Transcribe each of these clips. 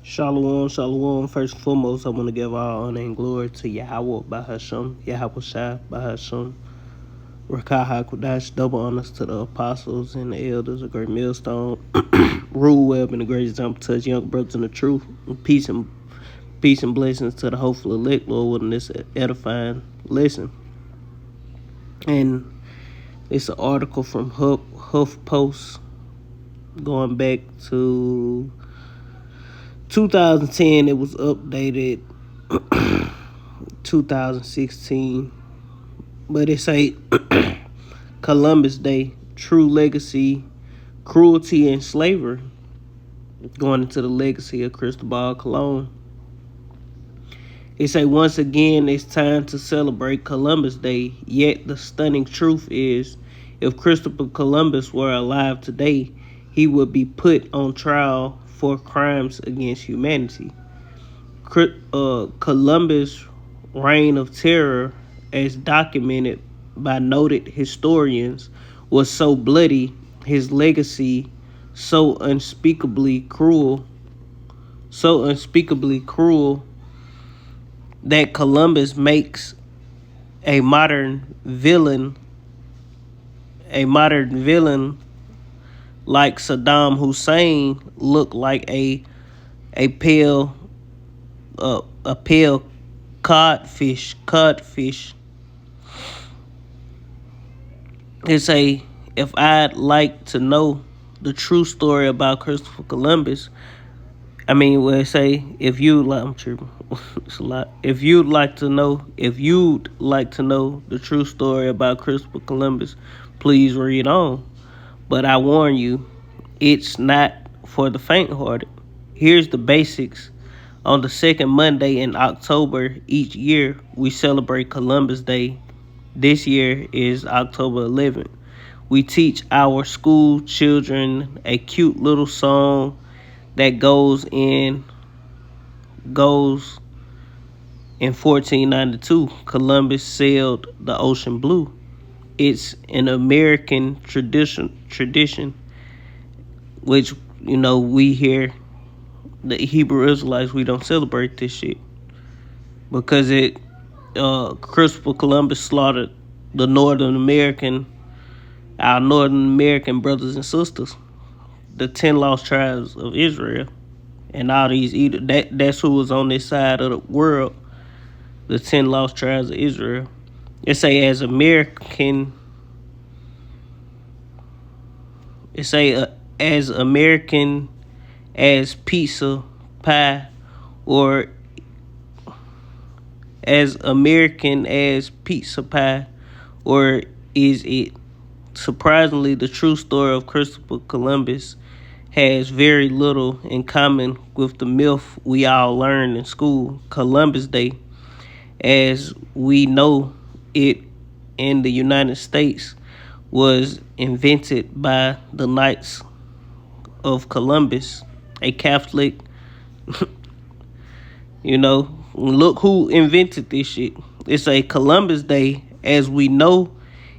Shalom, shalom. First and foremost, I want to give all honor and glory to Yahweh Bahasham, Yahweh Shai Bahasham, Rakah HaKodash. Double honors to the apostles and the elders, a great millstone, rule web, and a great example to us young brothers in the truth. Peace and blessings to the hopeful elect, Lord, with this edifying lesson. And it's an article from HuffPost going back to 2010. It was updated 2016, but it say Columbus Day, true legacy, cruelty, and slavery, going into the legacy of Cristobal Colon. It say once again it's time to celebrate Columbus Day, yet the stunning truth is if Christopher Columbus were alive today, he would be put on trial for crimes against humanity. Columbus' reign of terror, as documented by noted historians, was so bloody, his legacy so unspeakably cruel, that Columbus makes a modern villain like Saddam Hussein look like a pale codfish. They say, if I'd like to know the true story about Christopher Columbus, if you'd like to know the true story about Christopher Columbus, please read on. But I warn you, it's not for the faint-hearted. Here's the basics. On the second Monday in October each year, we celebrate Columbus Day. This year is October 11th. We teach our school children a cute little song that goes in 1492. Columbus sailed the ocean blue. It's an American tradition, which we here, the Hebrew Israelites, we don't celebrate this shit because Christopher Columbus slaughtered our Northern American brothers and sisters, the 10 lost tribes of Israel, and all these that's who was on this side of the world, the 10 lost tribes of Israel. It say as American as pizza pie, or as American as pizza pie, or is it? Surprisingly, the true story of Christopher Columbus has very little in common with the myth we all learned in school. Columbus Day, as we know it in the United States, was invented by the Knights of Columbus, a Catholic. Look who invented this shit. It's a Columbus Day, as we know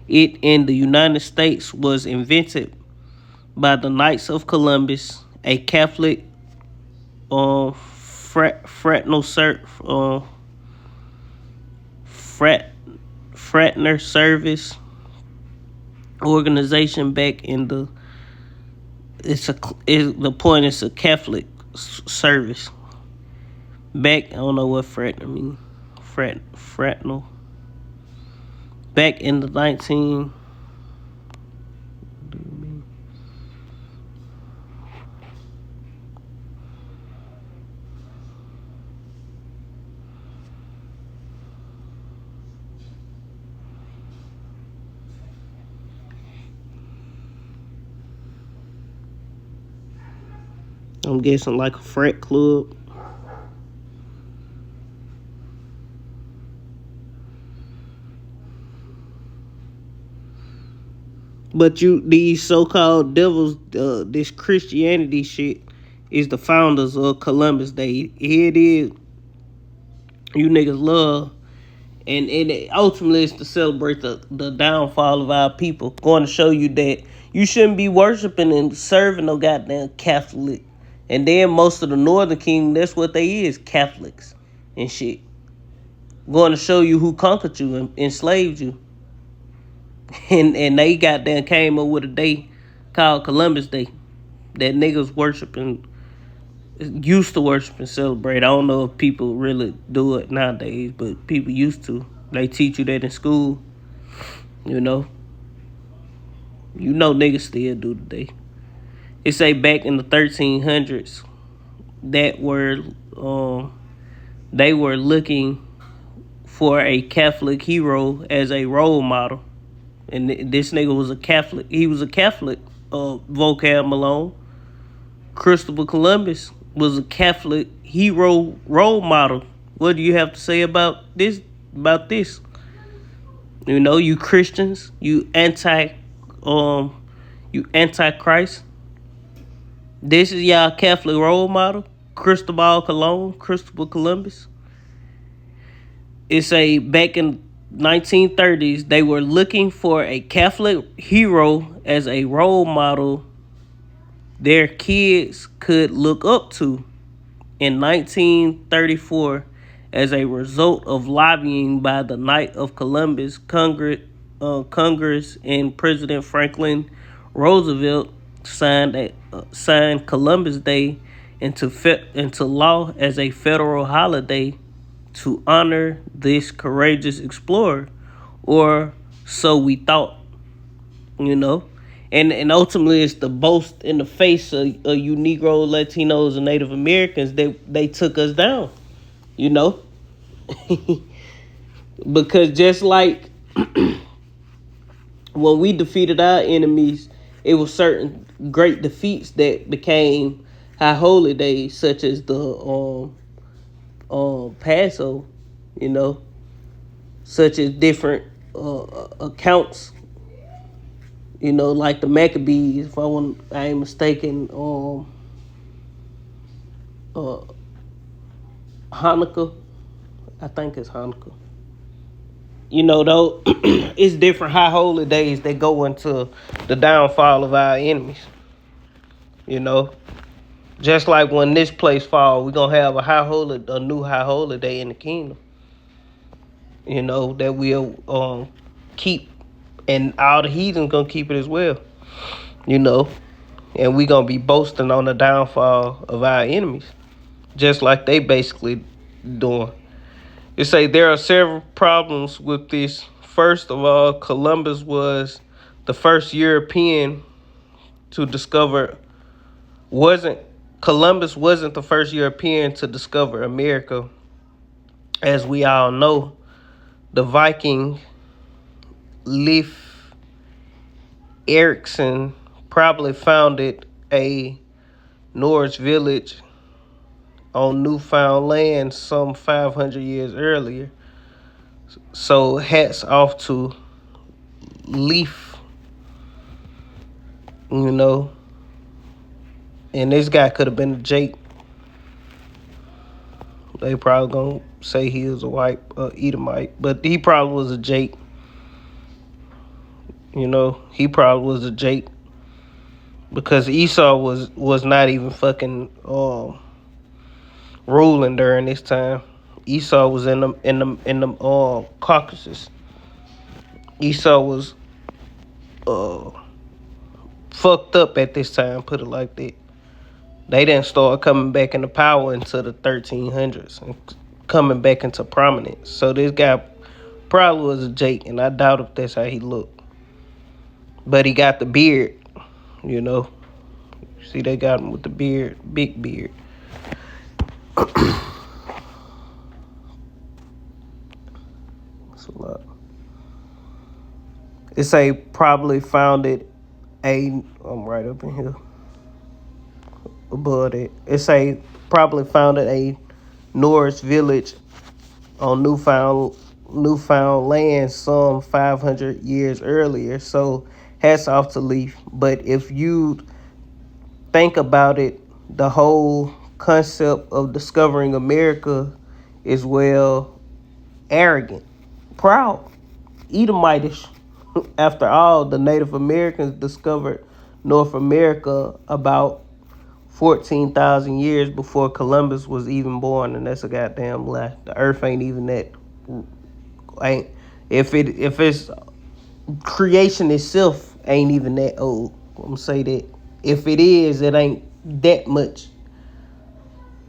it in the United States, was invented by the Knights of Columbus, a Catholic fraternal service organization back in the. The point is a Catholic service. Back, I don't know what fraternal mean. Fraternal. Back in the 19. I'm guessing like a frat club. But these so-called devils, this Christianity shit, is the founders of Columbus Day. Here it is. You niggas love, and ultimately it's to celebrate the downfall of our people. Going to show you that you shouldn't be worshiping and serving no goddamn Catholic And then most of the Northern Kingdom, that's what they is, Catholics and shit. Going to show you who conquered you and enslaved you. And they goddamn came up with a day called Columbus Day that niggas worshiping, used to worship and celebrate. I don't know if people really do it nowadays, but people used to. They teach you that in school, you know. You know niggas still do today. It say back in the 1300s that they were looking for a Catholic hero as a role model. And this nigga was a Catholic. He was a Catholic, Vocab Malone. Christopher Columbus was a Catholic hero role model. What do you have to say about this? You know, you Christians, you antichrist. This is y'all Catholic role model, Christopher Columbus. It's a back in 1930s, they were looking for a Catholic hero as a role model their kids could look up to. In 1934, as a result of lobbying by the Knight of Columbus, Congress and President Franklin Roosevelt signed Columbus Day into law as a federal holiday to honor this courageous explorer, or so we thought, you know. And ultimately, it's the boast in the face of you Negro, Latinos, and Native Americans that they took us down, you know. Because just like when we defeated our enemies, it was certain great defeats that became high holy days, such as the Passover, you know, such as different accounts, you know, like the Maccabees, if I ain't mistaken, Hanukkah, I think it's Hanukkah. You know, though, it's different high holy days that go into the downfall of our enemies. You know, just like when this place fall, we're gonna have a new high holy day in the kingdom. You know, that we'll keep, and all the heathens gonna keep it as well. You know, and we gonna be boasting on the downfall of our enemies, just like they basically doing. It say there are several problems with this. First of all, Columbus was the first European to discover Columbus wasn't the first European to discover America. As we all know, the Viking Leif Erikson probably founded a Norse village on Newfoundland some 500 years earlier. So hats off to Leif, you know. And this guy could have been a Jake. They probably gonna say he was a white Edomite, but he probably was a Jake. You know, he probably was a Jake, because Esau was not even fucking ruling during this time. Esau was in the Caucasus. Esau was fucked up at this time, put it like that. They didn't start coming back into power until the 1300s and coming back into prominence. So this guy probably was a Jake, and I doubt if that's how he looked. But he got the beard, you know. See, they got him with the beard, big beard. That's a lot. It say probably founded I'm right up in here. Above it. It say probably founded a Norse village on Newfoundland some 500 years earlier. So hats off to Leif. But if you think about it, the whole concept of discovering America is, well, arrogant, proud, Edomitish. After all, the Native Americans discovered North America about 14,000 years before Columbus was even born, and that's a goddamn lie. The Earth ain't even that. Ain't if it's creation itself ain't even that old. I'm gonna say that. If it is, it ain't that much.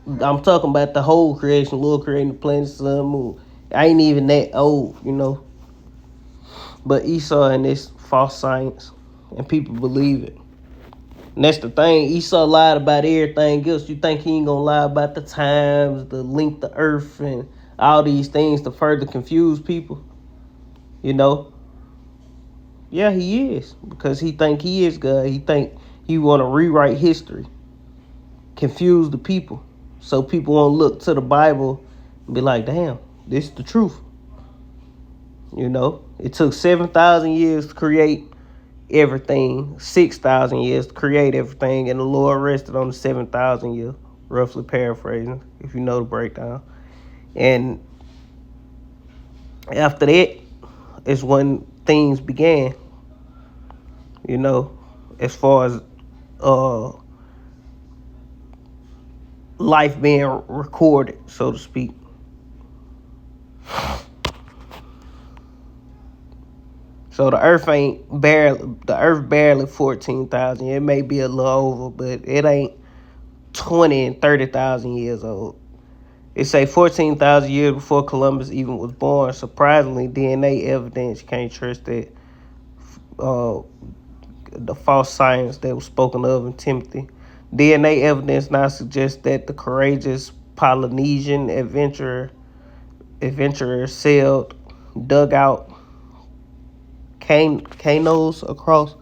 I'm talking about the whole creation, Lord creating the planet, sun, moon. I ain't even that old, you know. But Esau and this false science, and people believe it. And that's the thing. Esau lied about everything else. You think he ain't gonna lie about the times, the length of earth, and all these things to further confuse people? You know? Yeah, he is. Because he think he is God. He think he want to rewrite history. Confuse the people. So people won't look to the Bible and be like, damn, this is the truth. You know? It took 7,000 years to create everything, 6,000 years to create everything, and the Lord rested on the 7,000 year, roughly paraphrasing, if you know the breakdown. And after that is when things began, you know, as far as life being recorded, so to speak. So the earth barely 14,000. It may be a little over, but it ain't 20 and 30,000 years old. It say 14,000 years before Columbus even was born. Surprisingly, DNA evidence, you can't trust that. The false science that was spoken of in Timothy. DNA evidence now suggests that the courageous Polynesian adventurer sailed, dug out canoes across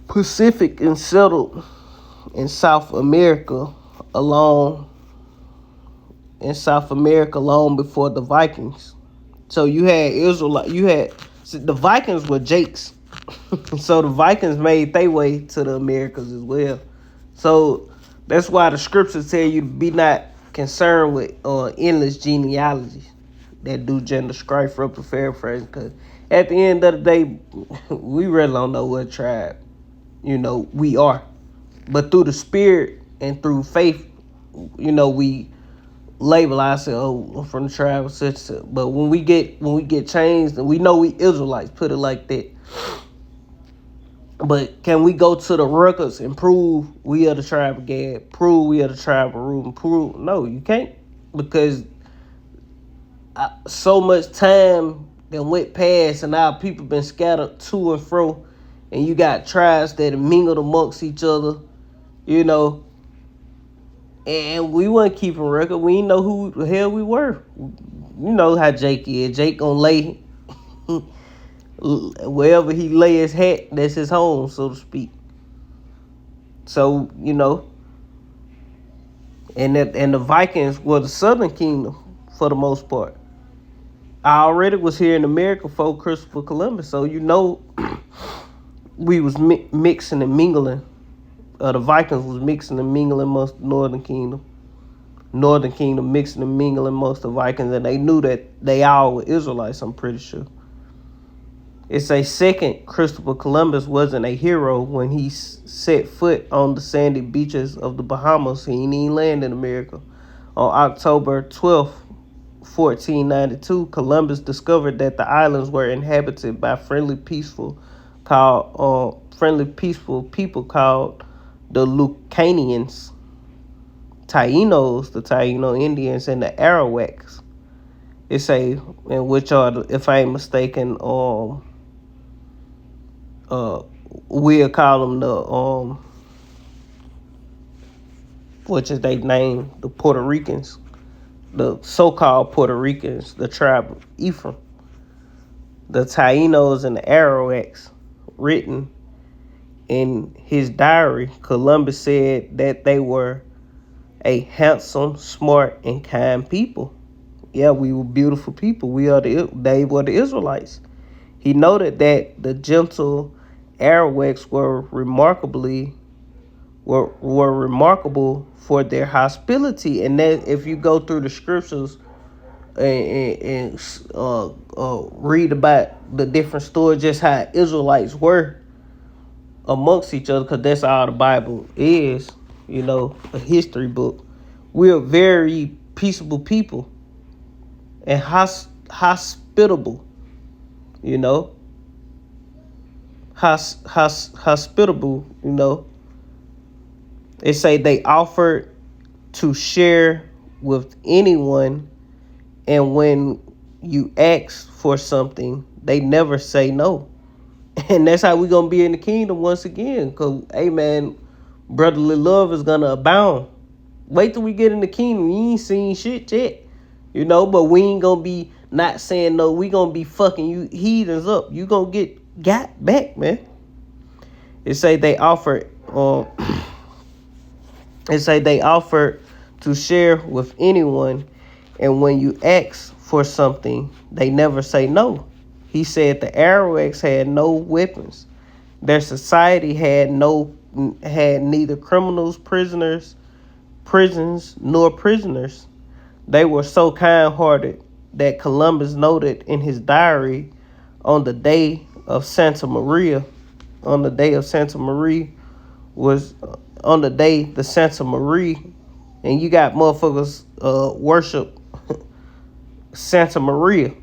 Pacific and settled in South America long before the Vikings. So you had the Vikings were Jakes. So the Vikings made their way to the Americas as well. So that's why the scriptures tell you to be not concerned with endless genealogies that do gender strife up to paraphrase. Because at the end of the day, we really don't know what tribe, you know, we are. But through the spirit and through faith, you know, we label ourselves, oh, I'm from the tribe of such. But when we get changed, and we know we Israelites, put it like that. But can we go to the records and prove we are the tribe of Gad? Prove we are the tribe of Reuben? Prove? No, you can't, because so much time that went past, and now people been scattered to and fro, and you got tribes that have mingled amongst each other, you know. And we weren't keeping record. We didn't know who the hell we were. You know how Jake is. Jake gonna lay wherever he lay his hat, that's his home, so to speak. So, you know, and the Vikings were the Southern Kingdom for the most part. I already was here in America before Christopher Columbus, so you know we was mixing and mingling. The Vikings was mixing and mingling amongst the Northern Kingdom. Northern Kingdom mixing and mingling amongst the Vikings, and they knew that they all were Israelites, I'm pretty sure. It's a second Christopher Columbus wasn't a hero when he set foot on the sandy beaches of the Bahamas. He didn't even land in America. On October 12th, 1492, Columbus discovered that the islands were inhabited by friendly, peaceful people called the Lucanians, Taínos, the Taíno Indians, and the Arawaks. It say, and which are, if I ain't mistaken, we'll call them the which is they name, the Puerto Ricans, the so-called Puerto Ricans, the tribe of Ephraim. The Taínos and the Arawaks. Written in his diary, Columbus said that they were a handsome, smart, and kind people. Yeah, we were beautiful people. They were the Israelites. He noted that the gentle Arawaks were remarkable for their hospitality, and that if you go through the scriptures and read about the different stories, just how Israelites were, amongst each other, because that's all the Bible is, a history book. We're very peaceable people and hospitable, you know, hospitable, They say they offered to share with anyone, and when you ask for something, they never say no. And that's how we gonna be in the kingdom once again. Cause, hey man, brotherly love is gonna abound. Wait till we get in the kingdom. You ain't seen shit yet, But we ain't gonna be not saying no. We gonna be fucking you heathens up. You gonna get got back, man. It say they offered. It say they offered to share with anyone, and when you ask for something, they never say no. He said the Arawaks had no weapons. Their society had neither criminals, prisons, nor prisoners. They were so kind-hearted that Columbus noted in his diary on the day of Santa Maria. On the day of Santa Maria was on the day the Santa Maria, and you got motherfuckers worship Santa Maria.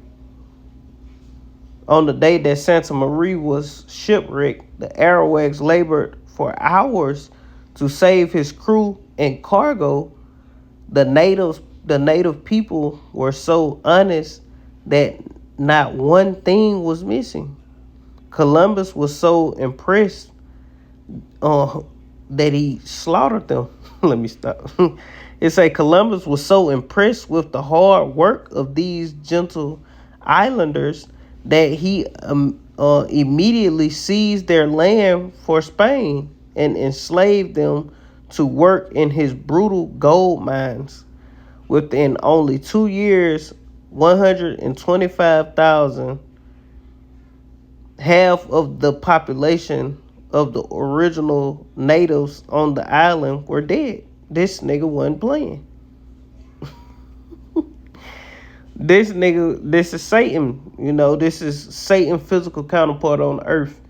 On the day that Santa Maria was shipwrecked, the Arawaks labored for hours to save his crew and cargo. The native people were so honest that not one thing was missing. Columbus was so impressed that he slaughtered them. Let me stop. It say Columbus was so impressed with the hard work of these gentle islanders that he immediately seized their land for Spain and enslaved them to work in his brutal gold mines. Within only 2 years, 125,000, half of the population of the original natives on the island, were dead. This nigga wasn't playing. This is Satan, this is Satan's physical counterpart on earth.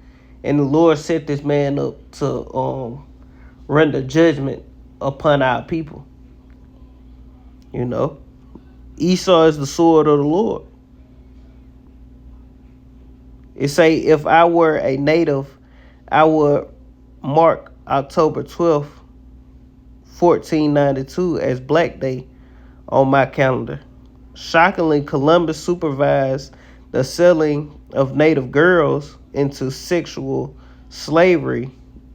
And the Lord set this man up to render judgment upon our people. Esau is the sword of the Lord. It say, if I were a native, I would mark October 12th, 1492 as Black Day on my calendar. Shockingly, Columbus supervised the selling of native girls into sexual slavery,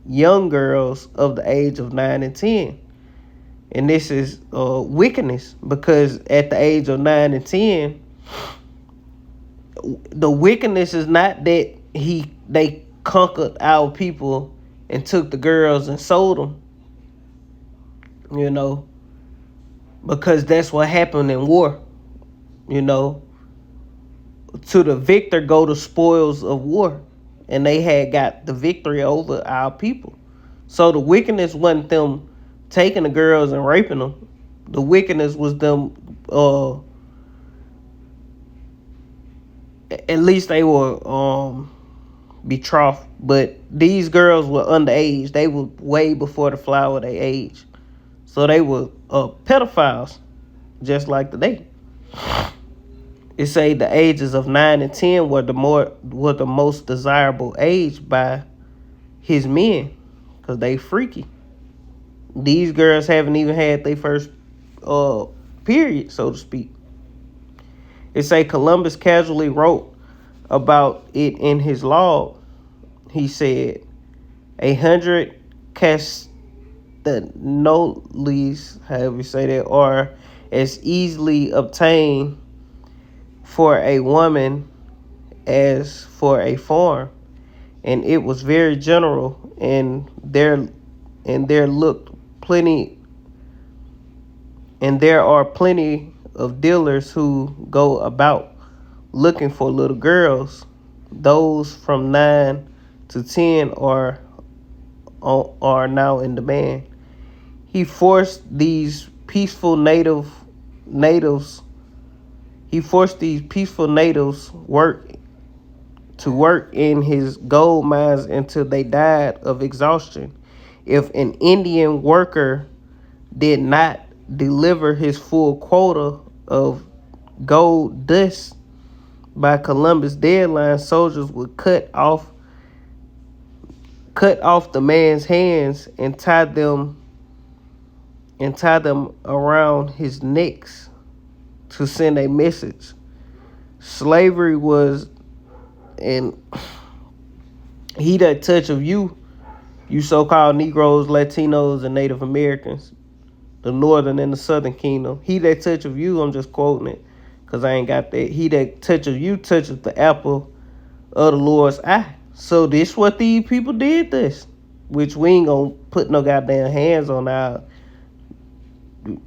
young girls of the age of 9 and 10. And this is wickedness, because at the age of 9 and 10, the wickedness is not that they conquered our people and took the girls and sold them, because that's what happened in war. To the victor go the spoils of war, and they had got the victory over our people. So the wickedness wasn't them taking the girls and raping them. The wickedness was them, at least they were betrothed, but these girls were underage. They were way before the flower of their age. So they were pedophiles, just like today. It say the ages of 9 and 10 were the most desirable age by his men, because they freaky. These girls haven't even had their first period, so to speak. It say Columbus casually wrote about it in his log. He said, 100 castannolis, however you say that, are as easily obtained for a woman as for a farm, and it was very general, and there are plenty of dealers who go about looking for little girls. Those from 9 to 10 are now in demand. He forced these peaceful natives work to work in his gold mines until they died of exhaustion. If an Indian worker did not deliver his full quota of gold dust by Columbus' deadline, soldiers would cut off the man's hands and tie them around his necks to send a message. Slavery was an he that touch of you so-called Negroes, Latinos, and Native Americans, the northern and the southern kingdom. He that touch of you, I'm just quoting it because I ain't got that. He that touch of you touches the apple of the Lord's eye. So this what these people did this, which we ain't gonna put no goddamn hands on our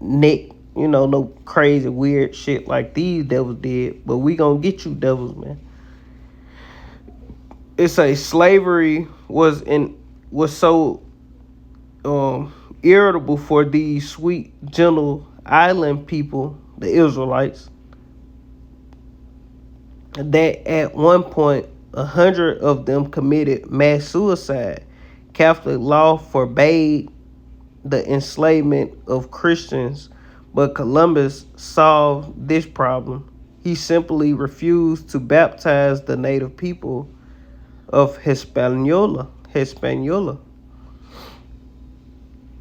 neck, no crazy weird shit like these devils did, but we gonna get you devils, man. It's a slavery was so irritable for these sweet, gentle island people, the Israelites, that at one point 100 of them committed mass suicide. Catholic law forbade the enslavement of Christians, but Columbus solved this problem. He simply refused to baptize the native people of Hispaniola.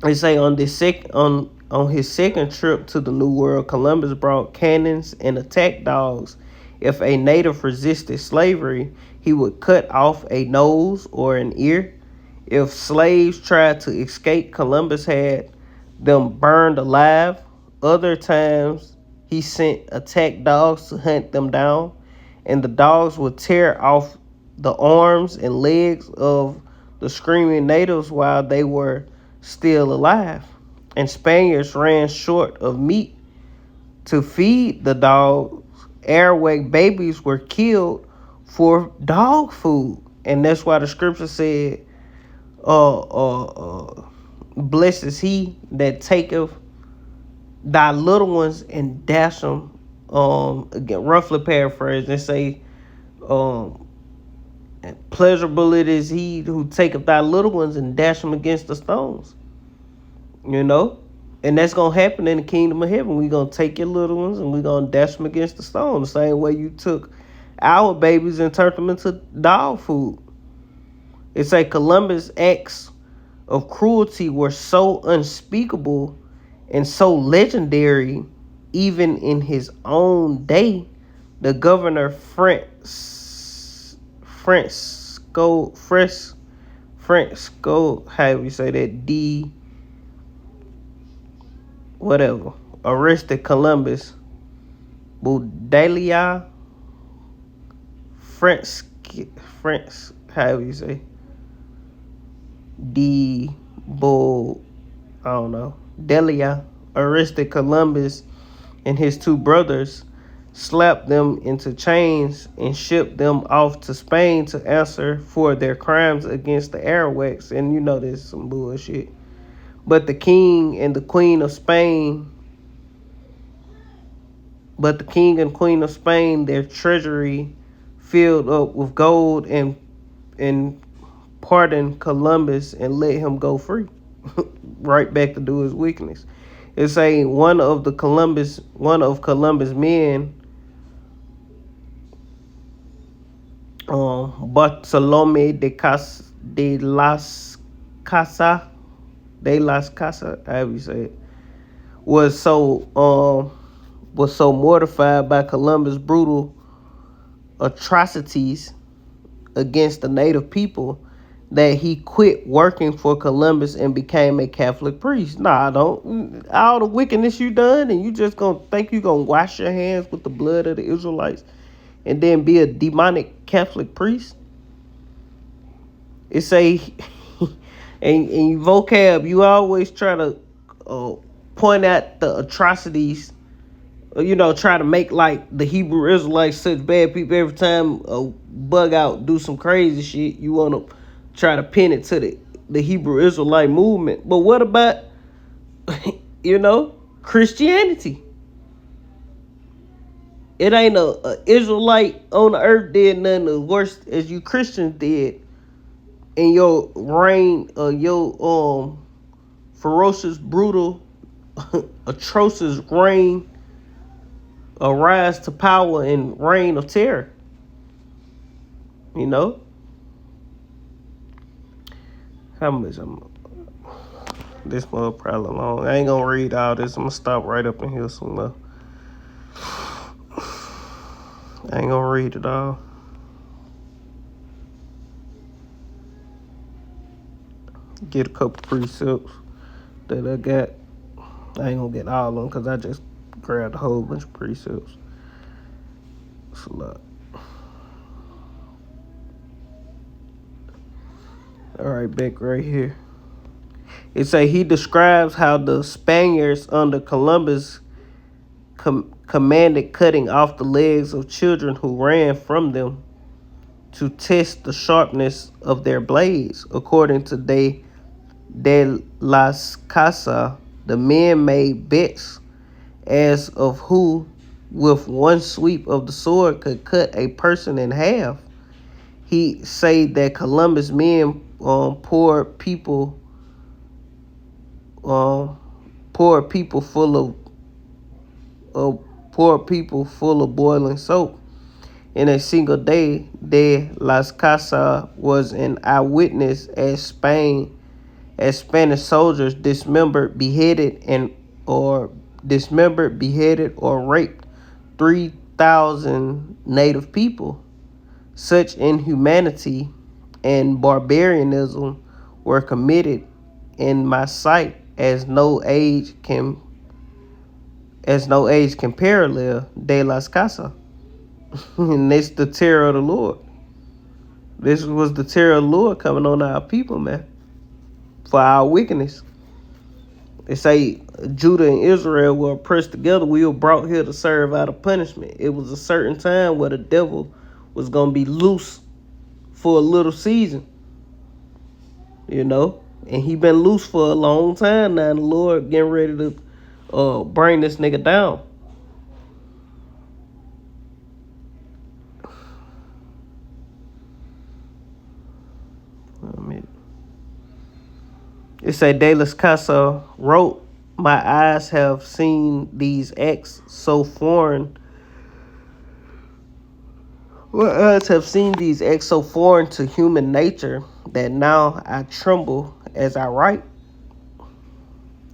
They say on his second trip to the New World, Columbus brought cannons and attack dogs. If a native resisted slavery, he would cut off a nose or an ear. If slaves tried to escape, Columbus had them burned alive. Other times, he sent attack dogs to hunt them down, and the dogs would tear off the arms and legs of the screaming natives while they were still alive. And Spaniards ran short of meat to feed the dogs. Arawak babies were killed for dog food, and that's why the scripture said, blessed is he that taketh thy little ones and dash them. Again, roughly paraphrase, they say, pleasurable it is he who taketh thy little ones and dash them against the stones. And that's gonna happen in the kingdom of heaven. We're gonna take your little ones and we're gonna dash them against the stone, the same way you took our babies and turned them into dog food. It's like Columbus' acts of cruelty were so unspeakable and so legendary, even in his own day. The governor Fresco, however you say that, arrested Columbus. Budalia, however you say, Delia arrested Columbus and his two brothers, slapped them into chains, and shipped them off to Spain to answer for their crimes against the Arawaks. And there's some bullshit. But the king and queen of Spain, their treasury filled up with gold, and pardoned Columbus and let him go free. Right back to do his weakness. It's saying one of Columbus' men, Bartolome de las Casas, however you say it, was so mortified by Columbus' brutal atrocities against the native people that he quit working for Columbus and became a Catholic priest. Don't. All the wickedness you done, and you just gonna think you gonna wash your hands with the blood of the Israelites and then be a demonic Catholic priest? It's a and vocab, you always try to point out the atrocities, try to make like the Hebrew Israelites such bad people. Every time a bug out do some crazy shit, you want to try to pin it to the Hebrew Israelite movement. But what about, Christianity? It ain't a Israelite on the earth did nothing as worse as you Christians did in your reign, your ferocious, brutal, atrocious reign, a rise to power and reign of terror. You know? How much this mother probably long. I ain't gonna read all this. I'm gonna stop right up in here somewhere. I ain't gonna read it all. Get a couple precepts that I got. I ain't gonna get all of them because I just grabbed a whole bunch of precepts. It's a lot. All right, back right here. It say he describes how the Spaniards under Columbus commanded cutting off the legs of children who ran from them to test the sharpness of their blades. According to de las Casas, the men made bets as of who, with one sweep of the sword, could cut a person in half. He said that Columbus men poured people full of boiling soap. In a single day, de las Casas was an eyewitness as Spanish soldiers dismembered, beheaded, or raped 3,000 native people. Such inhumanity and barbarianism were committed in my sight as no age can parallel de las Casas. And it's the terror of the Lord. This was the terror of the Lord coming on our people, man, for our wickedness. They say Judah and Israel were pressed together. We were brought here to serve out a punishment. It was a certain time where the devil was going to be loose for a little season, you know, and he been loose for a long time now. And the Lord getting ready to bring this nigga down. It say De Las Casas wrote, "My eyes have seen these acts so foreign. My eyes have seen these acts so foreign to human nature that now I tremble as I write."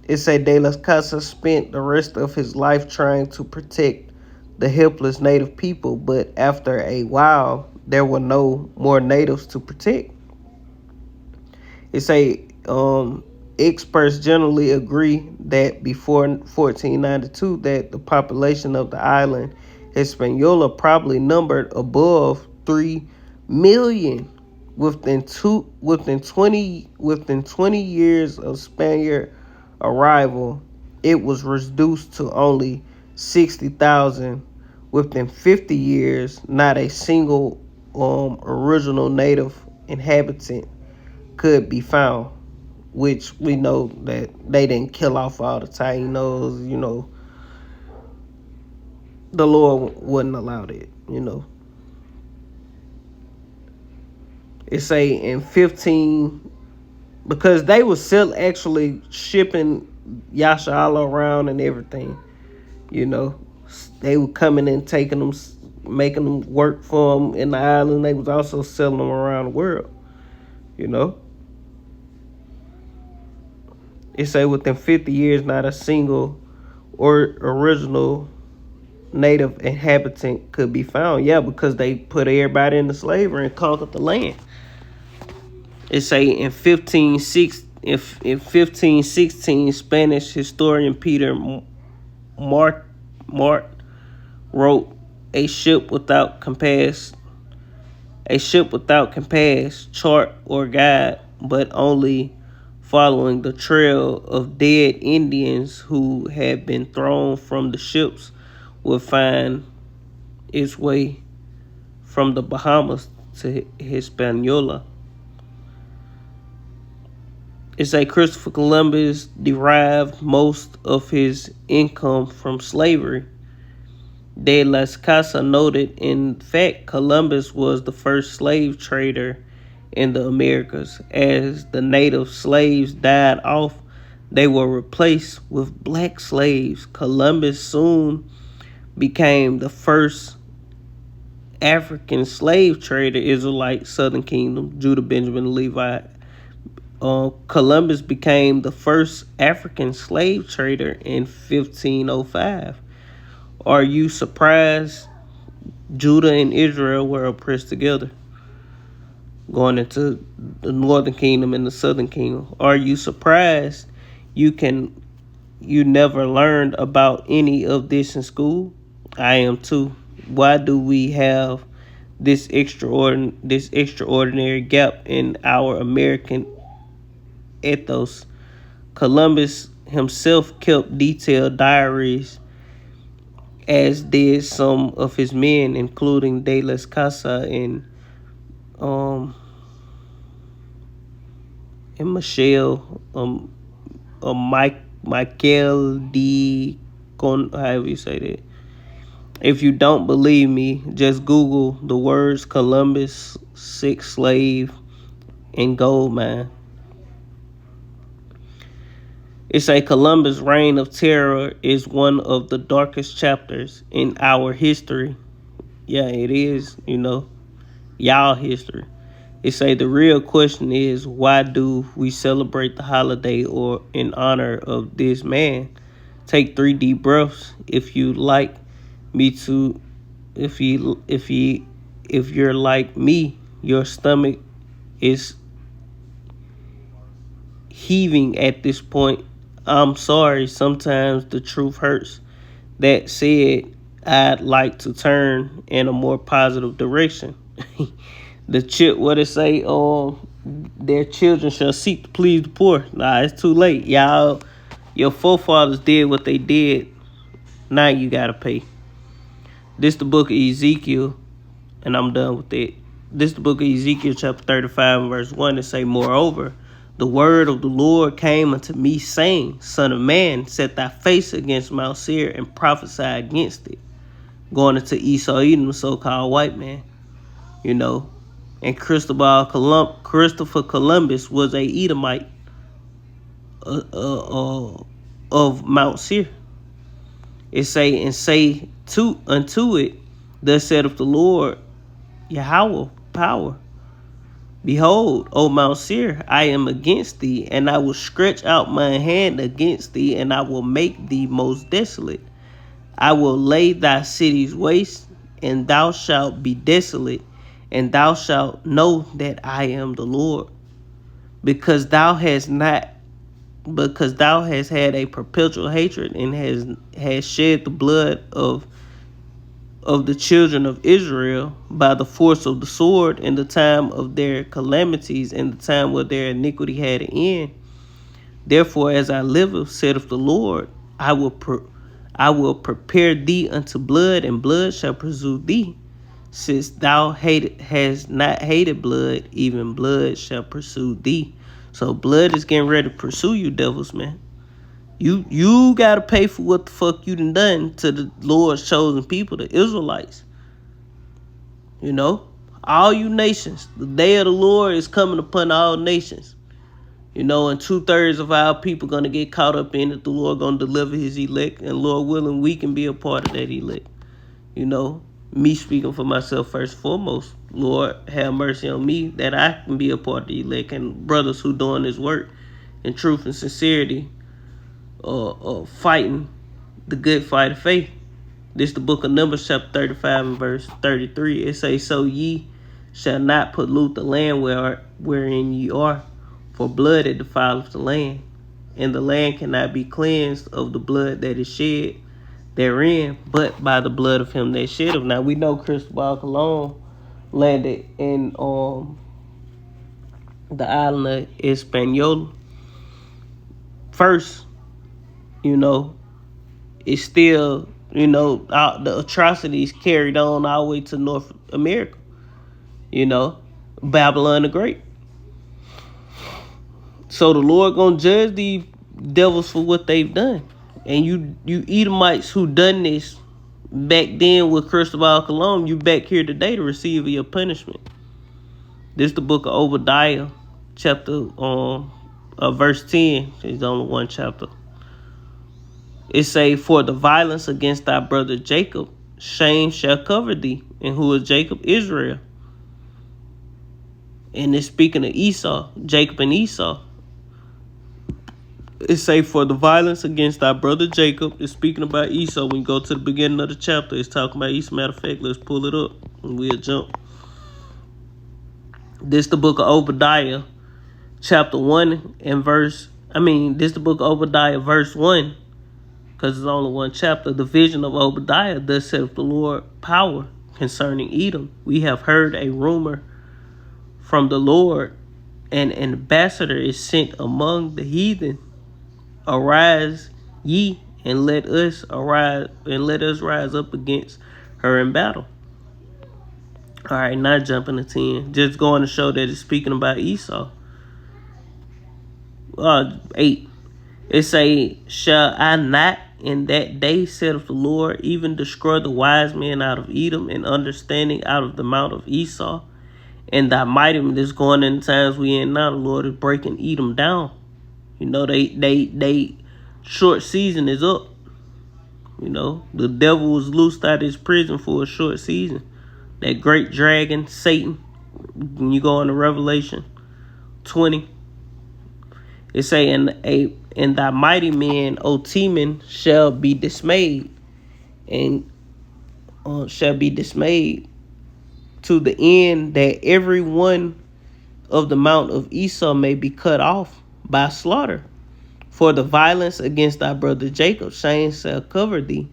It say De Las Casas spent the rest of his life trying to protect the helpless native people, but after a while, there were no more natives to protect. It say experts generally agree that before 1492 that the population of the island Hispaniola probably numbered above 3 million. Within 20 years of Spaniard arrival, it was reduced to only 60,000. Within 50 years, not a single original native inhabitant could be found, which we know that they didn't kill off all the Tainos, you know. The Lord wouldn't allow that, you know. It say in 15, because they were still actually shipping Yasha all around and everything, you know. They were coming and taking them, making them work for them in the island. They was also selling them around the world, you know. It say within 50 years, not a single or original native inhabitant could be found. Yeah, because they put everybody into slavery and conquered the land. It say in 1516, Spanish historian Peter Mart wrote, a ship without compass, chart or guide, but only following the trail of dead Indians who had been thrown from the ships, would find its way from the Bahamas to Hispaniola. It's like Christopher Columbus derived most of his income from slavery. De las Casas noted, in fact, Columbus was the first slave trader in the Americas. As the native slaves died off, they were replaced with black slaves. Columbus soon became the first African slave trader, Israelite, Southern Kingdom, Judah, Benjamin, Levi. Columbus became the first African slave trader in 1505. Are you surprised Judah and Israel were oppressed together, going into the Northern Kingdom and the Southern Kingdom? Are you surprised you never learned about any of this in school? I am too. Why do we have this extraordinary gap in our American ethos? Columbus himself kept detailed diaries, as did some of his men, including De las Casas um and Michelle Michael D. However you say that. If you don't believe me, just Google the words Columbus, sixth slave, and gold mine. It's a Columbus' reign of terror is one of the darkest chapters in our history. Yeah, it is, y'all history. It say the real question is, why do we celebrate the holiday or in honor of this man? Take 3 deep breaths if you like me to. If you're like me, your stomach is heaving at this point. I'm sorry, sometimes the truth hurts. That said, I'd like to turn in a more positive direction. What it say? Their children shall seek to please the poor. Nah, it's too late. Y'all, your forefathers did what they did. Now you gotta pay. This the book of Ezekiel, and I'm done with it. This the book of Ezekiel, chapter 35, and verse 1. It say, moreover, the word of the Lord came unto me, saying, Son of man, set thy face against Mount Seir and prophesy against it. Going into Esau, Edom, the so-called white man, And Christopher Columbus was a Edomite of Mount Seir. It say, and say unto it, thus saith the Lord Yahweh power. Behold, O Mount Seir, I am against thee, and I will stretch out my hand against thee, and I will make thee most desolate. I will lay thy cities waste, and thou shalt be desolate, and thou shalt know that I am the Lord. Because thou hast had a perpetual hatred, and has shed the blood of the children of Israel by the force of the sword in the time of their calamities, and the time where their iniquity had an end. Therefore, as I live, saith the Lord, I will prepare thee unto blood, and blood shall pursue thee. Since thou has not hated blood, even blood shall pursue thee. So blood is getting ready to pursue you, devils, man. You gotta pay for what the fuck you done to the Lord's chosen people, the Israelites. All you nations, the day of the Lord is coming upon all nations. And 2/3 of our people gonna get caught up in it. The Lord gonna deliver his elect, and Lord willing, we can be a part of that elect. Me speaking for myself first and foremost. Lord, have mercy on me that I can be a part of the elect, and brothers who doing this work in truth and sincerity, fighting the good fight of faith. This the book of Numbers, chapter 35 and verse 33. It says, so ye shall not pollute the land wherein ye are, for blood it defileth the land, and the land cannot be cleansed of the blood that is shed therein, but by the blood of him that shed it. Now we know Cristobal Colon landed in the island of Hispaniola first. It's still, the atrocities carried on all the way to North America. Babylon the Great. So the Lord gonna judge these devils for what they've done. And you Edomites who done this, back then with Cristobal Colon, you back here today to receive your punishment. This the book of Obadiah, chapter verse 10. It's only one chapter. It say, for the violence against thy brother Jacob, shame shall cover thee. And who is Jacob? Israel. And it's speaking of Esau, Jacob and Esau. It say, for the violence against thy brother Jacob. It's speaking about Esau. When you go to the beginning of the chapter, it's talking about Esau. Matter of fact, let's pull it up and we'll jump. This the book of Obadiah, chapter 1 and this the book of Obadiah, verse 1, because it's only one chapter. The vision of Obadiah, thus saith the Lord power concerning Edom. We have heard a rumor from the Lord, an ambassador is sent among the heathen. Arise ye, and let us rise up against her in battle. All right, not jumping to 10. Just going to show that it's speaking about Esau. 8. It say, shall I not in that day, saith the Lord, even destroy the wise men out of Edom, and understanding out of the mount of Esau? And thy mighty men, this going in the times we in now, the Lord is breaking Edom down. You know, they short season is up. You know, the devil was loosed out of his prison for a short season. That great dragon, Satan, when you go into Revelation 20, it say, and thy mighty men, O Teman, shall be dismayed, and shall be dismayed to the end that every one of the mount of Esau may be cut off by slaughter. For the violence against thy brother Jacob, shame shall cover thee,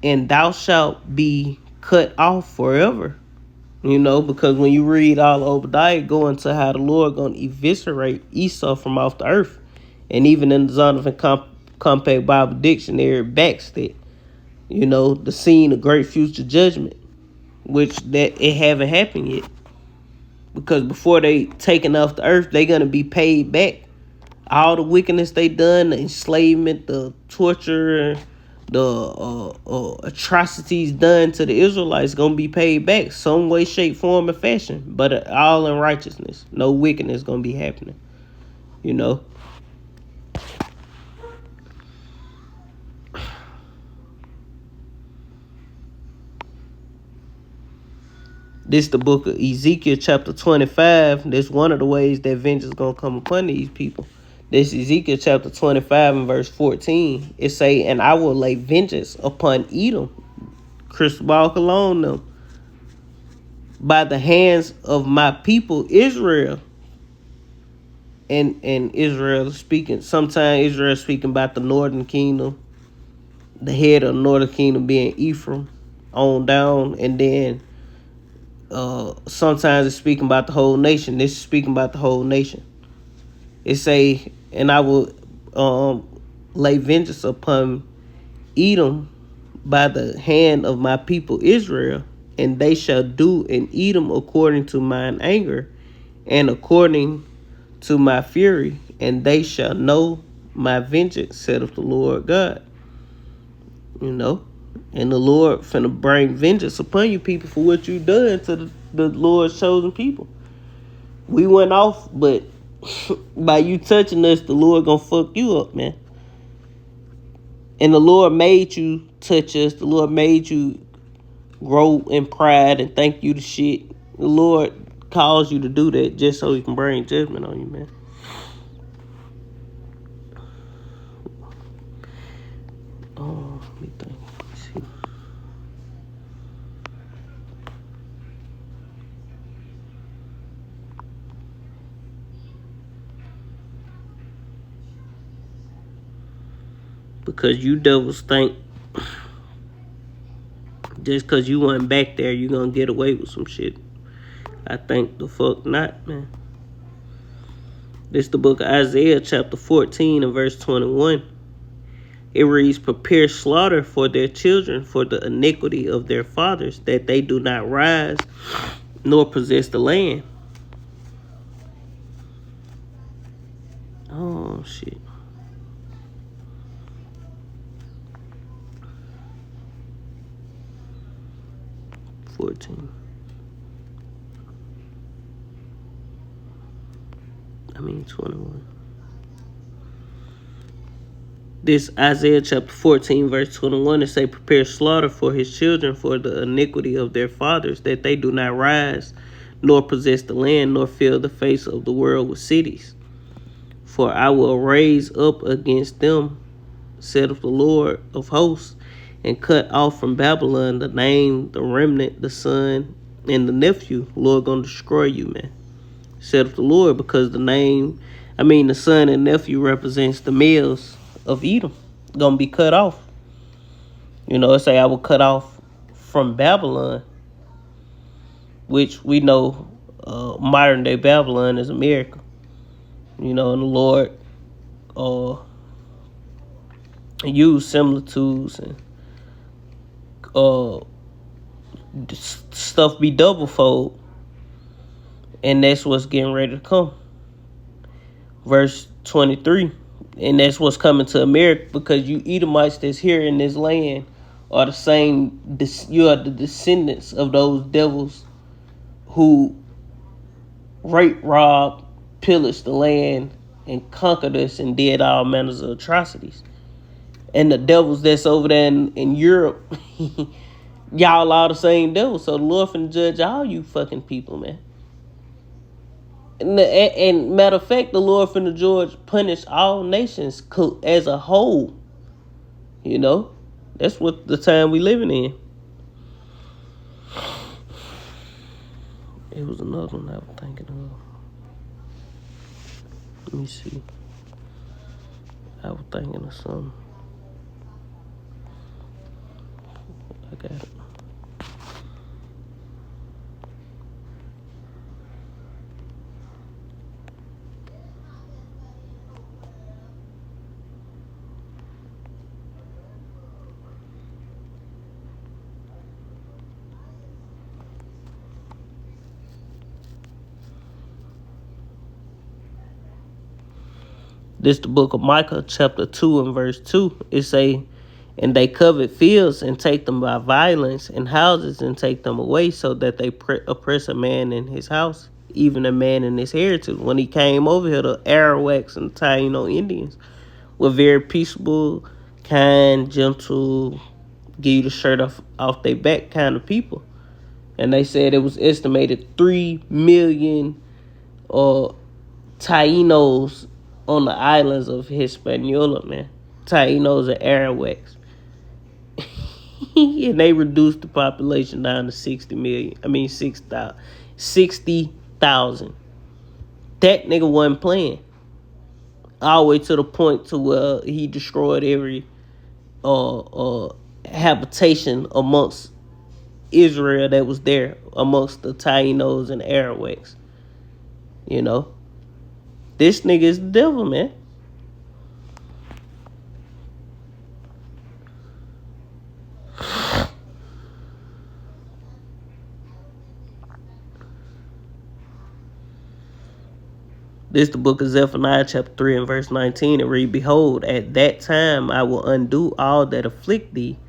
and thou shalt be cut off forever. You know, because when you read all Obadiah, go into how the Lord going to eviscerate Esau from off the earth. And even in the Zondervan Compact Bible Dictionary, it backs that, you know, the scene of great future judgment, which that it haven't happened yet. Because before they taken off the earth, they going to be paid back. All the wickedness they done, the enslavement, the torture, the atrocities done to the Israelites gonna be paid back some way, shape, form, or fashion, but all in righteousness. No wickedness gonna be happening, you know. This the book of Ezekiel chapter 25. This one of the ways that vengeance gonna come upon these people. This Ezekiel chapter 25 and verse 14. It say, and I will lay vengeance upon Edom, Cristobal Colon them, by the hands of my people Israel. And Israel speaking, sometimes Israel speaking about the northern kingdom, the head of the northern kingdom being Ephraim on down, and then sometimes it's speaking about the whole nation. This is speaking about the whole nation. It say, and I will lay vengeance upon Edom by the hand of my people Israel, and they shall do in Edom according to mine anger and according to my fury, and they shall know my vengeance, saith the Lord God. You know, and the Lord finna bring vengeance upon you people for what you done to the Lord's chosen people. We went off, but by you touching us, the Lord gonna fuck you up, man. And the Lord made you touch us. The Lord made you grow in pride and think you the shit. The Lord calls you to do that just so he can bring judgment on you, man. Oh, let me think. Let's see. Because you devils think just because you went back there, you gonna get away with some shit. I think the fuck not, man. This the book of Isaiah chapter 14 and verse 21. It reads, prepare slaughter for their children for the iniquity of their fathers, that they do not rise nor possess the land. Oh, shit. 14. 21. This Isaiah chapter 14, verse 21, it say, prepare slaughter for his children for the iniquity of their fathers, that they do not rise, nor possess the land, nor fill the face of the world with cities. For I will raise up against them, saith the Lord of hosts, and cut off from Babylon the name, the remnant, the son, and the nephew. Lord gonna destroy you, man, saith the Lord, because the son and nephew represents the males of Edom, gonna be cut off. It say I will cut off from Babylon, which we know modern day Babylon is America. And the Lord used similitudes and stuff be double fold, and that's what's getting ready to come. Verse 23, and that's what's coming to America, because you Edomites that's here in this land are the same. You are the descendants of those devils who rape, rob, pillaged the land, and conquered us and did all manners of atrocities. And the devils that's over there in Europe, y'all all the same devils. So the Lord finna judge all you fucking people, man. And matter of fact, the Lord finna punish all nations as a whole. That's what the time we living in. It was another one I was thinking of. Let me see. I was thinking of something. I got it. This the book of Micah, chapter 2 and verse 2. It say, and they covet fields and take them by violence, and houses and take them away, so that they oppress a man in his house, even a man in his heritage. When he came over here, the Arawaks and Taino Indians were very peaceable, kind, gentle, give you the shirt off their back kind of people. And they said it was estimated 3 million Tainos on the islands of Hispaniola, man. Tainos are Arawaks. And they reduced the population down to 60,000. That nigga wasn't playing. All the way to the point to where he destroyed every habitation amongst Israel that was there, amongst the Tainos and Arawaks. This nigga is the devil, man. This is the book of Zephaniah, chapter 3 and verse 19. It read, behold, at that time I will undo all that afflict thee,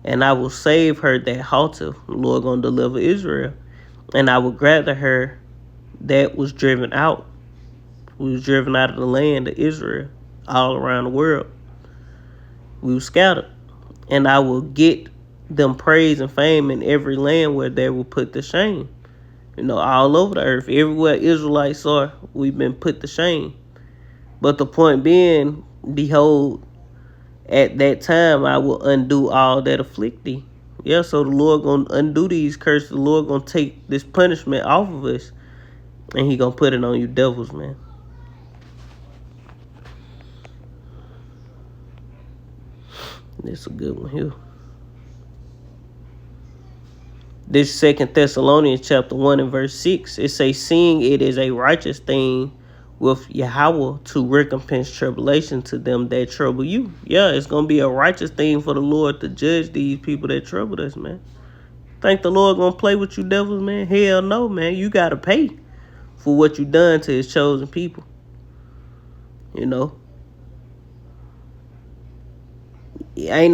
and I will save her that halteth. The Lord gonna deliver Israel. And I will gather her that was driven out. We was driven out of the land of Israel, all around the world. We were scattered. And I will get them praise and fame in every land where they will put to shame. All over the earth. Everywhere Israelites are, we've been put to shame. But the point being, behold, at that time I will undo all that afflict thee. Yeah, so the Lord gonna undo these curses. The Lord gonna take this punishment off of us, and he gonna put it on you devils, man. This is a good one here. This 2 Thessalonians chapter 1 and verse 6, it says, seeing it is a righteous thing with Yahweh to recompense tribulation to them that trouble you. Yeah, it's going to be a righteous thing for the Lord to judge these people that troubled us, man. Think the Lord going to play with you devils, man? Hell no, man. You got to pay for what you done to his chosen people. Ain't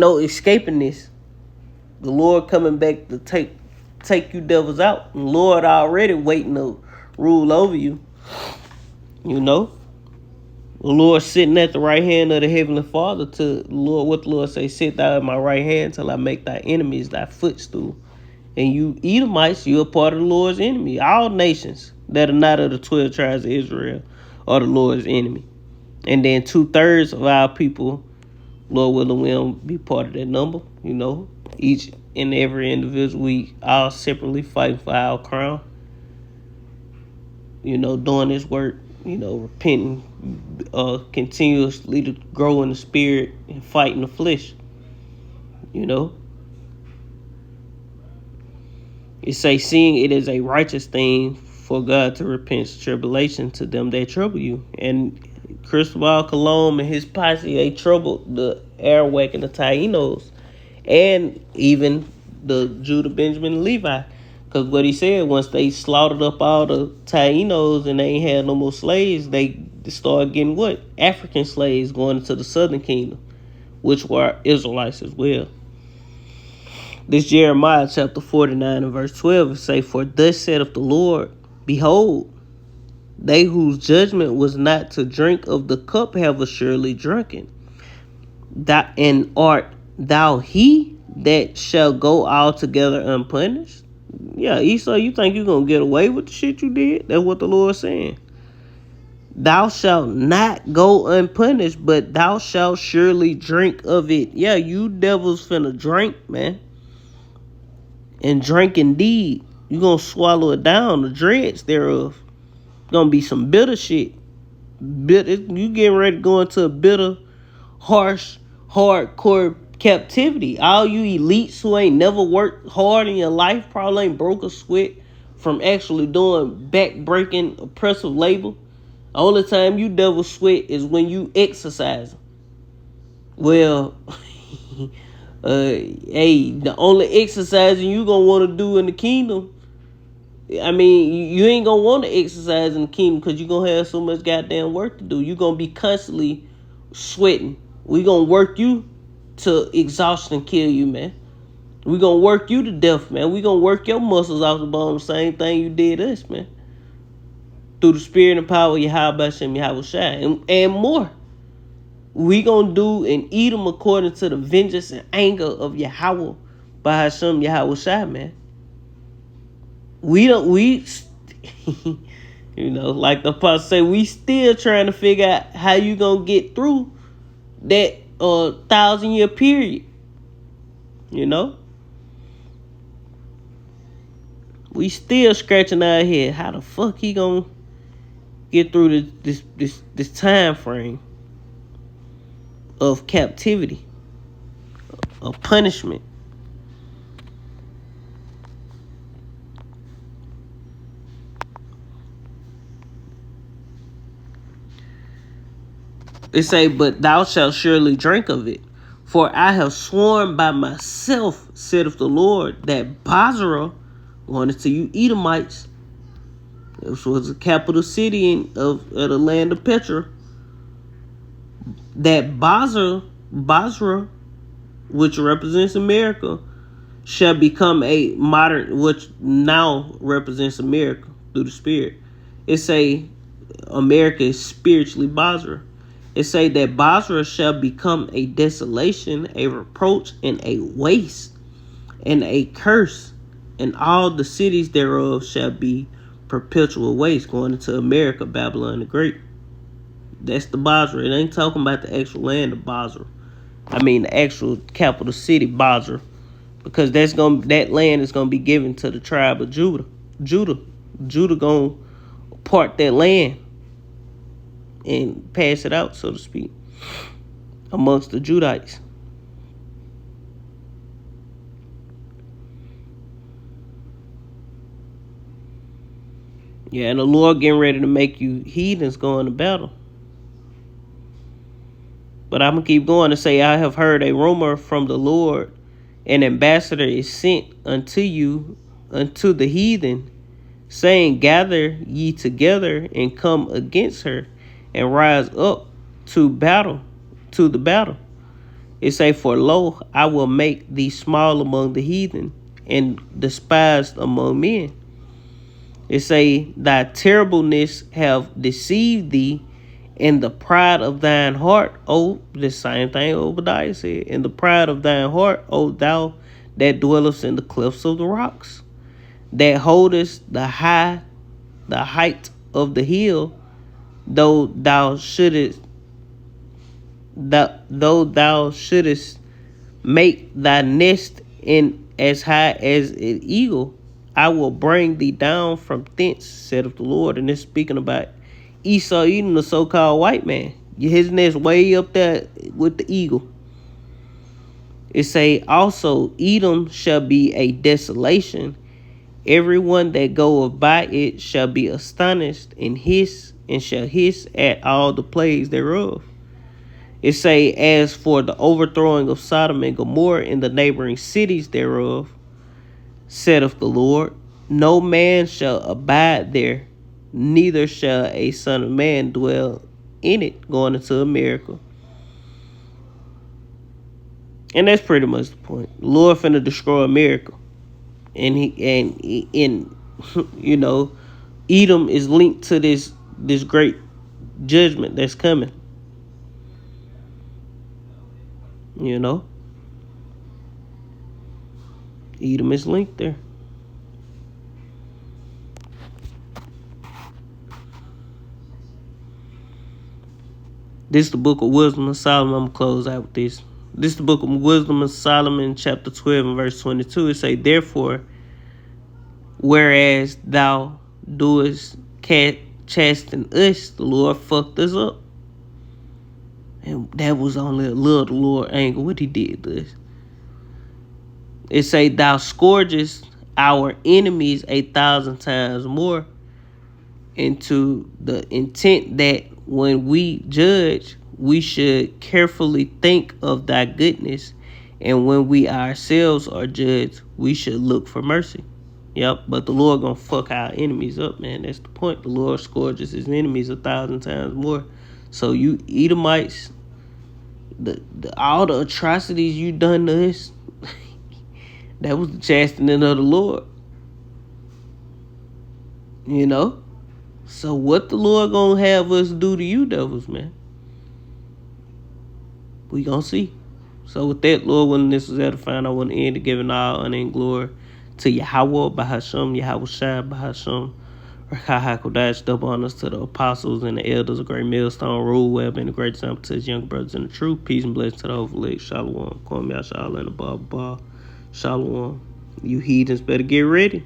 no escaping this. The Lord coming back to take take you devils out. And Lord already waiting to rule over you. You know? The Lord sitting at the right hand of the Heavenly Father to Lord, what the Lord say, sit thou at my right hand till I make thy enemies thy footstool. And you Edomites, you're a part of the Lord's enemy. All nations that are not of the 12 tribes of Israel are the Lord's enemy. And then 2/3 of our people, Lord willing, will be part of that number. You know, each and every individual, we all separately fighting for our crown. You know, doing this work, you know, repenting, continuously to grow in the spirit and fight in the flesh. You know, it say, seeing it is a righteous thing for God to repent tribulation to them that trouble you. And Cristobal Colon and his posse, they troubled the Arawak and the Taínos, and even the Judah, Benjamin, and Levi. Because what he said, once they slaughtered up all the Taínos and they ain't had no more slaves, they started getting what? African slaves going into the southern kingdom, which were Israelites as well. This Jeremiah chapter 49 and verse 12 say, for thus saith the Lord, behold, they whose judgment was not to drink of the cup have assuredly drunken. And art thou he that shall go altogether unpunished? Yeah, Esau, you think you're going to get away with the shit you did? That's what the Lord's saying. Thou shalt not go unpunished, but thou shalt surely drink of it. Yeah, you devils finna drink, man. And drink indeed. You gonna swallow it down, the dregs thereof. Gonna be some bitter shit. You getting ready to go into a bitter, harsh, hardcore captivity. All you elites who ain't never worked hard in your life, probably ain't broke a sweat from actually doing back-breaking, oppressive labor. The only time you devil sweat is when you exercising. Well, hey, the only exercising you gonna want to do in the kingdom, I mean, you ain't gonna want to exercise in the kingdom because you're gonna have so much goddamn work to do. You're gonna be constantly sweating. We gonna work you to exhaustion, kill you, man. We gonna work you to death, man. We gonna work your muscles off the bone, the same thing you did us, man. Through the spirit and power of Yahweh Shem Yahweh Shai, and more. We gonna do and eat them according to the vengeance and anger of Yahweh by Hashem Yahweh Shai, man. We you know, like the apostle say, we still trying to figure out how you gonna get through that 1,000-year period. You know, we still scratching our head. How the fuck he gonna get through this time frame of captivity, of punishment? It say, but thou shalt surely drink of it. For I have sworn by myself, saith the Lord, that Basra, wanted to you Edomites, this was the capital city of the land of Petra, that Basra, which represents America, shall become a modern, which now represents America through the Spirit. It say America is spiritually Basra. It say that Basra shall become a desolation, a reproach, and a waste, and a curse, and all the cities thereof shall be perpetual waste, going into America, Babylon the Great. That's the Basra. It ain't talking about the actual land of Basra. I mean the actual capital city, Basra, because that land is gonna be given to the tribe of Judah. Judah gonna part that land and pass it out, so to speak, amongst the Judites. Yeah, and the Lord getting ready to make you heathens going to battle. But I'm going to keep going to say, I have heard a rumor from the Lord. An ambassador is sent unto you, unto the heathen, saying, gather ye together and come against her, and rise up to the battle. It say, for lo, I will make thee small among the heathen, and despised among men. It say, thy terribleness have deceived thee, and the pride of thine heart, O, the same thing Obadiah said, in the pride of thine heart, O thou that dwellest in the clefts of the rocks, that holdest the height of the hill, though thou shouldest make thy nest in as high as an eagle, I will bring thee down from thence, saith the Lord. And it's speaking about Esau Edom, the so-called white man. His nest way up there with the eagle. It say also, Edom shall be a desolation. Everyone that goeth by it shall be astonished and shall hiss at all the plagues thereof. It say, as for the overthrowing of Sodom and Gomorrah in the neighboring cities thereof, saith the Lord, no man shall abide there, neither shall a son of man dwell in it, going into America. And that's pretty much the point. The Lord finna destroy America. And you know, Edom is linked to this great judgment that's coming. You know, Edom is linked there. This is the book of Wisdom of Solomon. I'm going to close out with this. This is the book of Wisdom of Solomon, chapter 12 and verse 22. It say, therefore, whereas thou doest chasten us, the Lord fucked us up. And that was only a little the Lord anger what he did to us. It say, thou scourgest our enemies 1,000 times more, into the intent that when we judge, we should carefully think of thy goodness, and when we ourselves are judged, we should look for mercy. Yep, but the Lord gonna fuck our enemies up, man. That's the point. The Lord scourges his enemies 1,000 times more. So you Edomites, all the atrocities you done to us, that was the chastening of the Lord. You know? So what the Lord gonna have us do to you devils, man? We gonna see. So with that, Lord, when this was edifying, I want to end to giving all honor and glory to Yahweh, Bahasham, Yahweh Shai, Bahasham, Rakaha Kodash, double honors to the apostles and the elders, a great millstone, rule web, and a great example to his young brothers in the truth. Peace and blessings to the overlay. Shalom. Kwame Yashala and the Baba. Shalom. You heathens better get ready.